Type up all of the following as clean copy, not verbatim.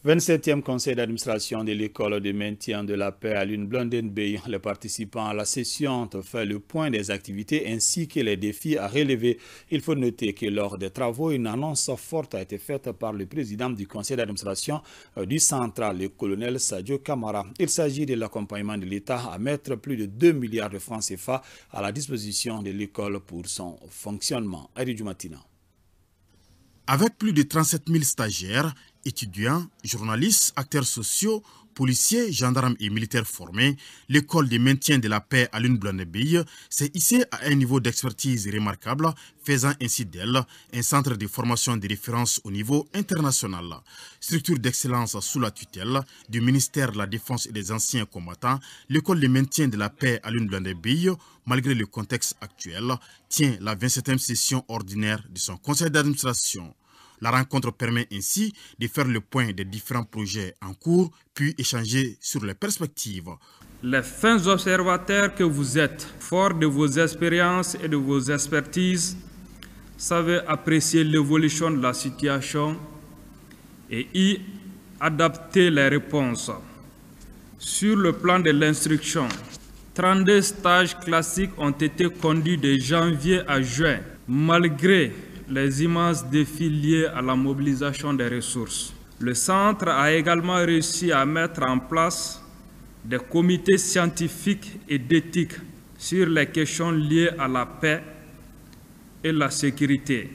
27e conseil d'administration de l'école de maintien de la paix à l'Une-Blondin-Bay. Les participants à la session ont fait le point des activités ainsi que les défis à relever. Il faut noter que lors des travaux, une annonce forte a été faite par le président du conseil d'administration du central, le colonel Sadio Kamara. Il s'agit de l'accompagnement de l'État à mettre plus de 2 milliards de francs CFA à la disposition de l'école pour son fonctionnement. Aïdou Matina. Avec plus de 37 000 stagiaires, étudiants, journalistes, acteurs sociaux, policiers, gendarmes et militaires formés, l'école de maintien de la paix à l'Une-Blondin-Bay s'est hissée à un niveau d'expertise remarquable, faisant ainsi d'elle un centre de formation de référence au niveau international. Structure d'excellence sous la tutelle du ministère de la Défense et des Anciens Combattants, l'école de maintien de la paix à l'Une-Blondin-Bay, malgré le contexte actuel, tient la 27e session ordinaire de son conseil d'administration. La rencontre permet ainsi de faire le point des différents projets en cours, puis échanger sur les perspectives. Les fins observateurs que vous êtes, forts de vos expériences et de vos expertises, savez apprécier l'évolution de la situation et y adapter les réponses. Sur le plan de l'instruction, 32 stages classiques ont été conduits de janvier à juin, malgré les immenses défis liés à la mobilisation des ressources. Le centre a également réussi à mettre en place des comités scientifiques et d'éthique sur les questions liées à la paix et la sécurité.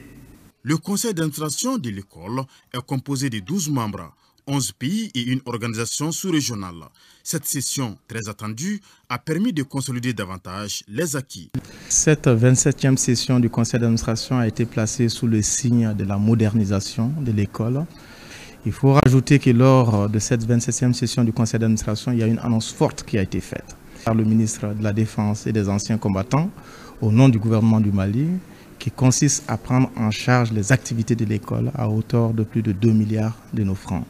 Le conseil d'administration de l'école est composé de 12 membres, 11 pays et une organisation sous-régionale. Cette session, très attendue, a permis de consolider davantage les acquis. Cette 27e session du conseil d'administration a été placée sous le signe de la modernisation de l'école. Il faut rajouter que lors de cette 27e session du conseil d'administration, il y a une annonce forte qui a été faite par le ministre de la Défense et des Anciens Combattants au nom du gouvernement du Mali, qui consiste à prendre en charge les activités de l'école à hauteur de plus de 2 milliards de nos francs.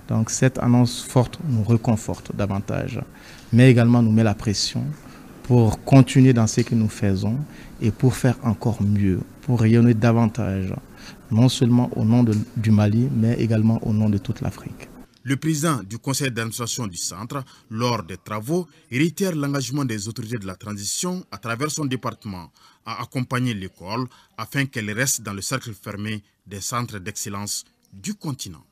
Donc cette annonce forte nous réconforte davantage, mais également nous met la pression pour continuer dans ce que nous faisons et pour faire encore mieux, pour rayonner davantage, non seulement au nom du Mali, mais également au nom de toute l'Afrique. Le président du conseil d'administration du centre, lors des travaux, réitère l'engagement des autorités de la transition à travers son département à accompagner l'école afin qu'elle reste dans le cercle fermé des centres d'excellence du continent.